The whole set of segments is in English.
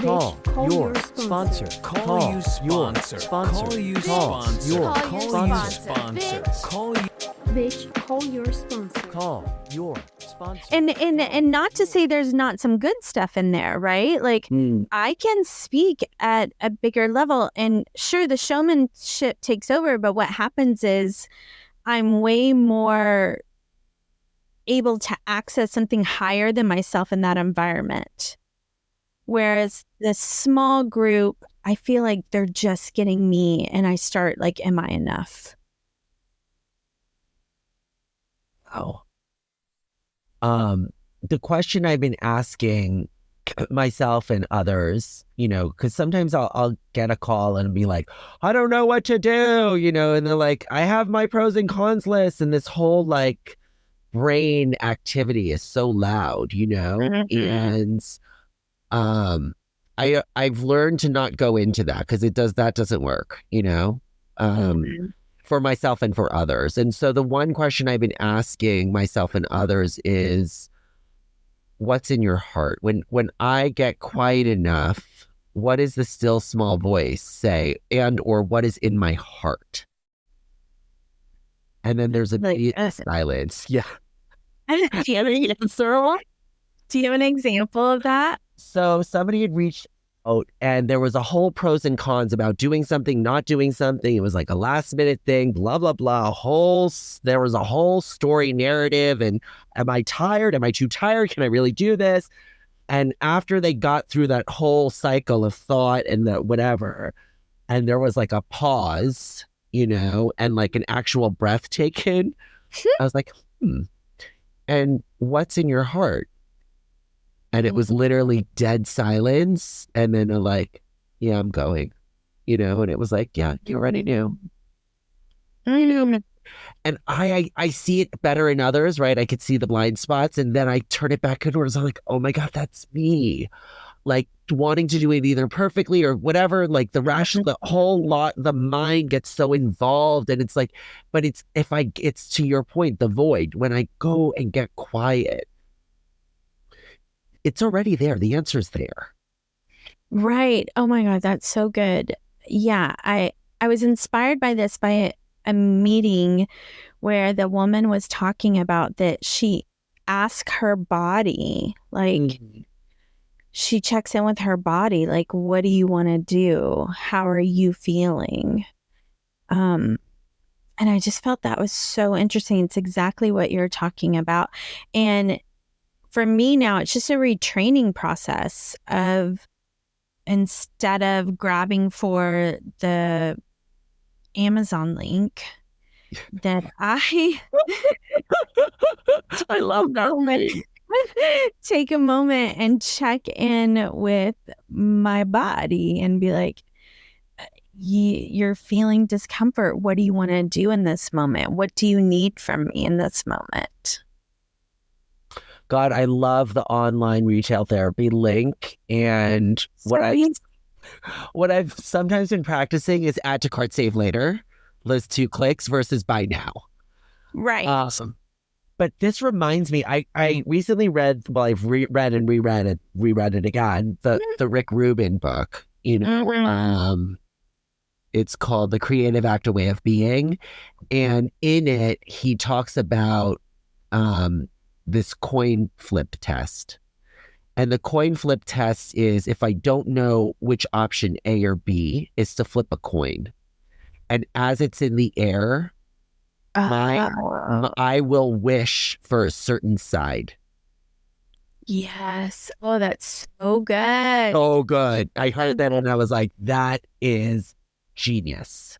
Call your sponsor. Call you sponsor. Call you Call sponsor. your Call you sponsor. sponsor. Call you. Bitch, call your sponsor. Call your sponsor. And not to say there's not some good stuff in there, right? Like I can speak at a bigger level, and sure, the showmanship takes over, but what happens is I'm way more able to access something higher than myself in that environment. Whereas the small group, I feel like they're just getting me, and I start like, am I enough? Oh. The question I've been asking myself and others, because sometimes I'll get a call and be like, I don't know what to do, and they're like, I have my pros and cons list, and this whole like brain activity is so loud, and I've learned to not go into that because that doesn't work, for myself and for others. And so the one question I've been asking myself and others is, what's in your heart? When I get quiet enough, what does the still small voice say? And or what is in my heart? And then there's a silence. Yeah. Do you have an answer? Do you have an example of that? So somebody had reached out and there was a whole pros and cons about doing something, not doing something. It was like a last minute thing, blah, blah, blah. There was a whole story narrative. And am I tired? Am I too tired? Can I really do this? And after they got through that whole cycle of thought and the whatever, and there was like a pause, and like an actual breath taken, I was like, and what's in your heart? And it was literally dead silence. And then they're like, yeah, I'm going, and it was like, yeah, you already knew. I knew. And I see it better in others, right? I could see the blind spots. And then I turn it back inwards. I'm like, oh my God, that's me. Like wanting to do it either perfectly or whatever, like the whole lot, the mind gets so involved. And it's like, but it's to your point, the void, when I go and get quiet, it's already there. The answer's there. Right. Oh my God, that's so good. Yeah, I was inspired by this by a meeting where the woman was talking about that she asked her body, like she checks in with her body, like, what do you want to do? How are you feeling? And I just felt that was so interesting. It's exactly what you're talking about. And for me now, it's just a retraining process of, instead of grabbing for the Amazon link, that I love that. Take a moment and check in with my body and be like, you're feeling discomfort. What do you want to do in this moment? What do you need from me in this moment? God, I love the online retail therapy link. And what I've sometimes been practicing is add to cart, save later. Those 2 clicks versus buy now. Right. Awesome. But this reminds me, I recently read, well, I've reread it again, the Rick Rubin book, it's called The Creative Active Way of Being. And in it, he talks about this coin flip test. And the coin flip test is, if I don't know which option A or B, is to flip a coin. And as it's in the air, I will wish for a certain side. Yes. Oh, that's so good. So good. I heard that and I was like, that is genius.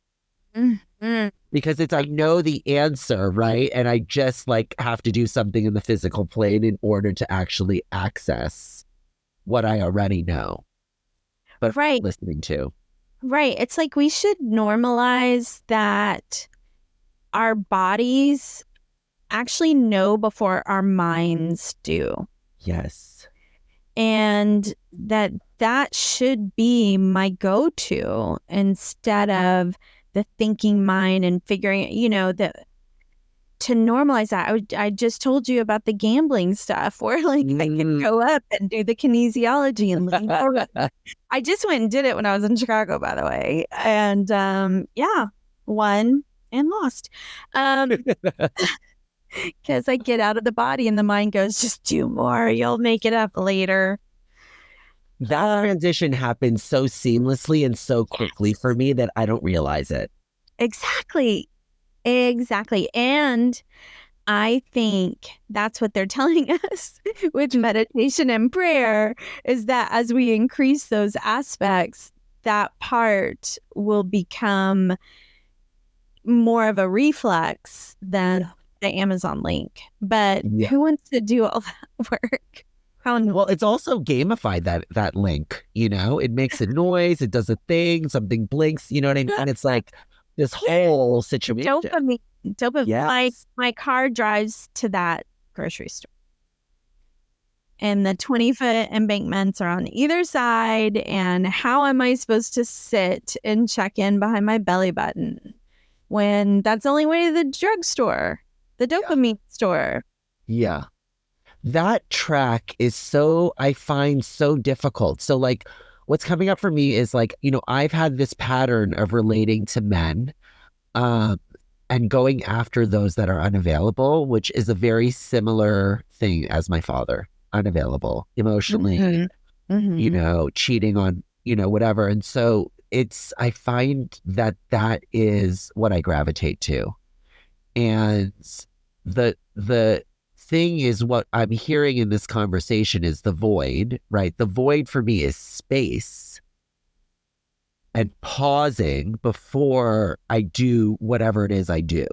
Mm-hmm. Because I know the answer, right? And I just like have to do something in the physical plane in order to actually access what I already know. But right. Listening to. Right. It's like we should normalize that our bodies actually know before our minds do. Yes. And that should be my go-to instead of the thinking mind and figuring, that to normalize that. I just told you about the gambling stuff where like I can go up and do the kinesiology and lean forward. I just went and did it when I was in Chicago, by the way. And yeah, won and lost. Because I get out of the body and the mind goes, just do more. You'll make it up later. That transition happened so seamlessly and so quickly for me that I don't realize it. Exactly. And I think that's what they're telling us with meditation and prayer is that as we increase those aspects, that part will become more of a reflex than the Amazon link. But who wants to do all that work? Well, it's also gamified that link, you know, it makes a noise, it does a thing, something blinks, you know what I mean? It's like this whole situation. Dopamine. Yes. My car drives to that grocery store. And the 20-foot embankments are on either side. And how am I supposed to sit and check in behind my belly button when that's the only way to the drugstore, the dopamine store? Yeah. That track is I find so difficult. So like what's coming up for me is like, you know, I've had this pattern of relating to men and going after those that are unavailable, which is a very similar thing as my father, unavailable emotionally, you know, cheating on, you know, whatever. And so I find that is what I gravitate to. And the thing is, what I'm hearing in this conversation is the void, right? The void for me is space and pausing before I do whatever it is I do.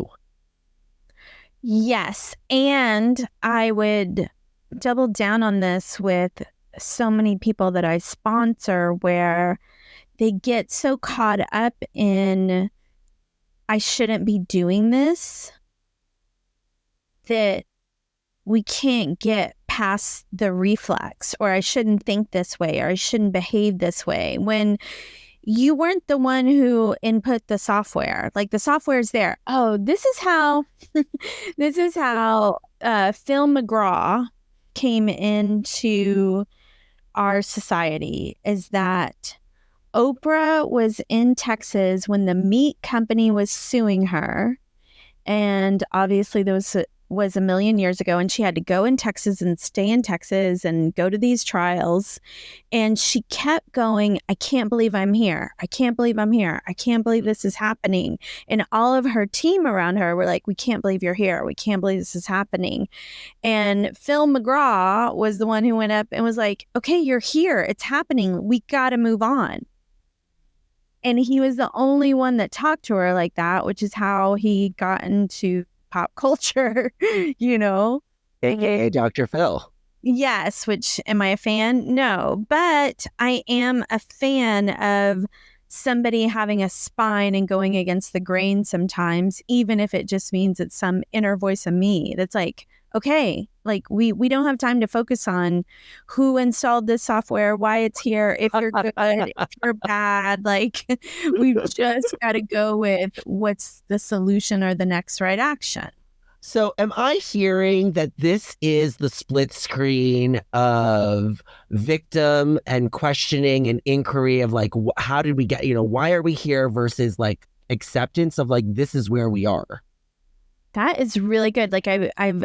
Yes. And I would double down on this with so many people that I sponsor where they get so caught up in, I shouldn't be doing this, that we can't get past the reflex, or I shouldn't think this way, or I shouldn't behave this way, when you weren't the one who input the software. Like the software is there. Oh, this is how Phil McGraw came into our society, is that Oprah was in Texas when the meat company was suing her. And obviously there was a million years ago, and she had to go in Texas and stay in Texas and go to these trials. And she kept going, I can't believe I'm here. I can't believe I'm here. I can't believe this is happening. And all of her team around her were like, we can't believe you're here. We can't believe this is happening. And Phil McGraw was the one who went up and was like, okay, you're here. It's happening. We got to move on. And he was the only one that talked to her like that, which is how he got into pop culture, you know? AKA Dr. Phil. Yes, which, am I a fan? No, but I am a fan of somebody having a spine and going against the grain sometimes, even if it just means it's some inner voice of me that's like, okay, like we don't have time to focus on who installed this software, why it's here, if you're good, if you're bad. Like we've just got to go with what's the solution or the next right action. So am I hearing that this is the split screen of victim and questioning and inquiry of like, how did we get, you know, why are we here versus like acceptance of like, this is where we are? That is really good. Like I've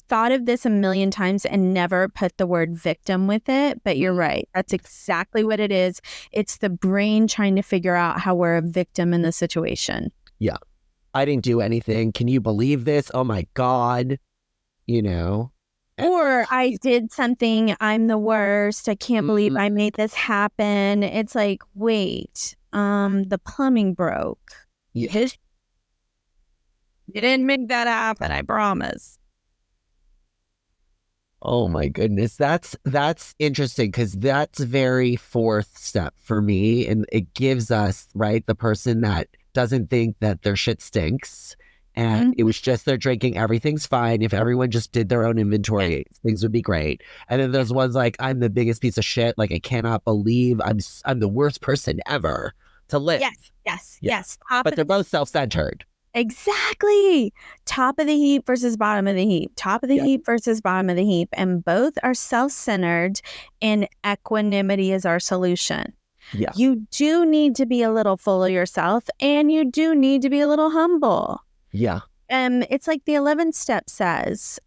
thought of this a million times and never put the word victim with it, but you're right. That's exactly what it is. It's the brain trying to figure out how we're a victim in the situation. Yeah. I didn't do anything. Can you believe this? Oh my God. You know? Or I did something. I'm the worst. I can't believe I made this happen. It's like, wait, the plumbing broke. Yeah. You didn't make that happen, I promise. Oh my goodness. That's interesting, because that's very fourth step for me. And it gives us, right, the person that doesn't think that their shit stinks. And it was just they're drinking, everything's fine. If everyone just did their own inventory, things would be great. And then there's ones like, I'm the biggest piece of shit. Like, I cannot believe I'm the worst person ever to live. Yes. But they're both self-centered. Exactly. Top of the heap versus bottom of the heap. Top of the heap versus bottom of the heap. And both are self-centered, and equanimity is our solution. Yeah. You do need to be a little full of yourself, and you do need to be a little humble. Yeah. It's like the 11th step says,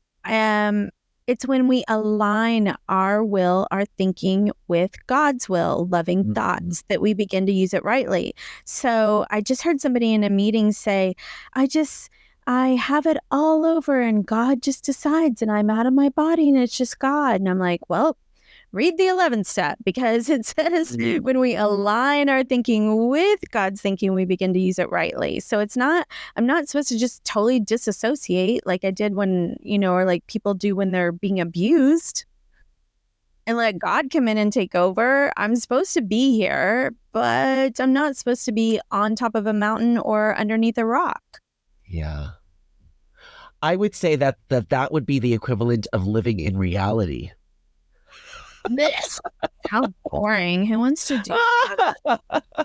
it's when we align our will, our thinking with God's will, loving thoughts, that we begin to use it rightly. So I just heard somebody in a meeting say, I have it all over and God just decides and I'm out of my body and it's just God. And I'm like, well, read the 11th step, because it says when we align our thinking with God's thinking, we begin to use it rightly. So I'm not supposed to just totally disassociate like I did when, or like people do when they're being abused, and let God come in and take over. I'm supposed to be here, but I'm not supposed to be on top of a mountain or underneath a rock. Yeah. I would say that would be the equivalent of living in reality. This how boring. Who wants to do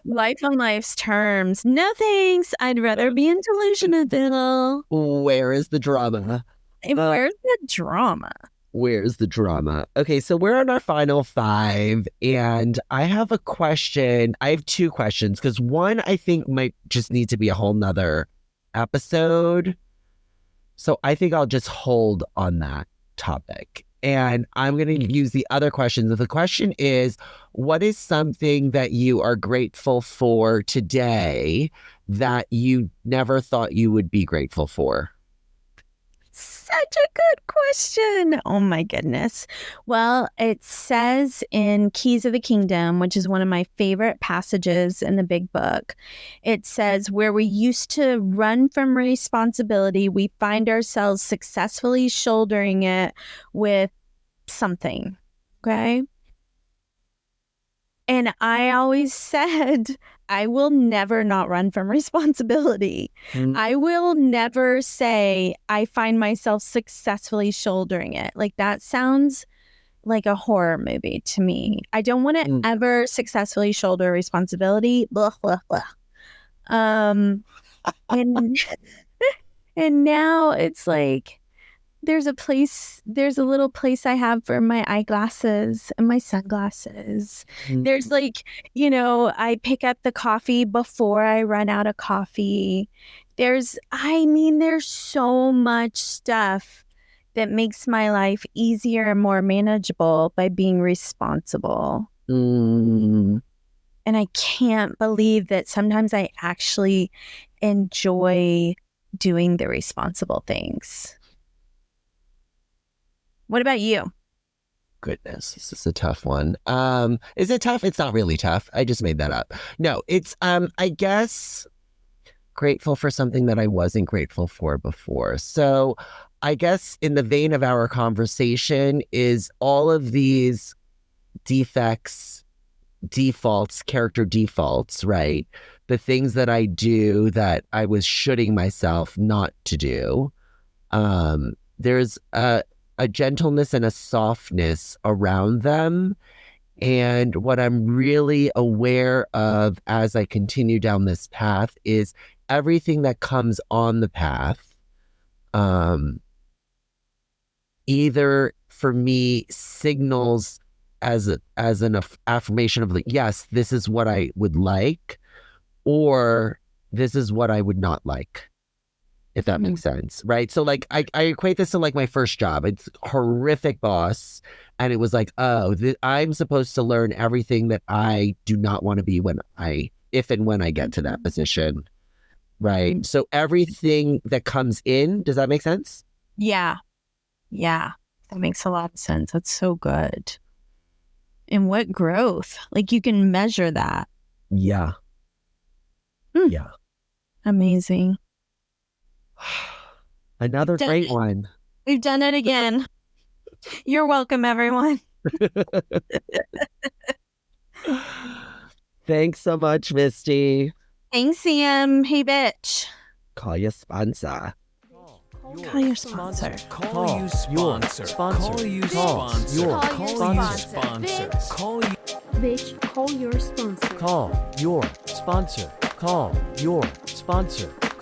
life on life's terms? No thanks. I'd rather be in delusional. Where is the drama? Where's the drama? Where's the drama? Okay, so we're on our final 5, and I have a question. I have 2 questions, because one I think might just need to be a whole nother episode. So I think I'll just hold on that topic. And I'm going to use the other questions. The question is, what is something that you are grateful for today that you never thought you would be grateful for? Such a good question. Oh my goodness. Well, it says in Keys of the Kingdom, which is one of my favorite passages in the big book, it says, where we used to run from responsibility, we find ourselves successfully shouldering it with something. Okay. And I always said, I will never not run from responsibility. I will never say I find myself successfully shouldering it. Like, that sounds like a horror movie to me. I don't want to ever successfully shoulder responsibility. Blah, blah, blah. And and now it's like, there's a little place I have for my eyeglasses and my sunglasses. There's like, I pick up the coffee before I run out of coffee. There's so much stuff that makes my life easier and more manageable by being responsible. And I can't believe that sometimes I actually enjoy doing the responsible things. What about you? Goodness, this is a tough one. Is it tough? It's not really tough. I just made that up. No, it's, I guess, grateful for something that I wasn't grateful for before. So I guess in the vein of our conversation is all of these defects, defaults, character defaults, right? The things that I do that I was shoulding myself not to do. There's a gentleness and a softness around them. And what I'm really aware of as I continue down this path is everything that comes on the path, either for me signals as an affirmation of like, yes, this is what I would like, or this is what I would not like. If that makes sense, right? So like, I equate this to like my first job. It's horrific boss. And it was like, I'm supposed to learn everything that I do not want to be if and when I get to that position, right? So everything that comes in, does that make sense? Yeah. Yeah. That makes a lot of sense. That's so good. And what growth? Like, you can measure that. Yeah. Yeah. Amazing. Another great one. We've done it again. You're welcome, everyone. Thanks so much, Misty. Thanks, Sam. Hey, bitch. Call your sponsor. Call your sponsor. Call you sponsor. Call you sponsor. Call your Sponsor. Call you. Bitch, call your sponsor. Call your sponsor. Call your sponsor.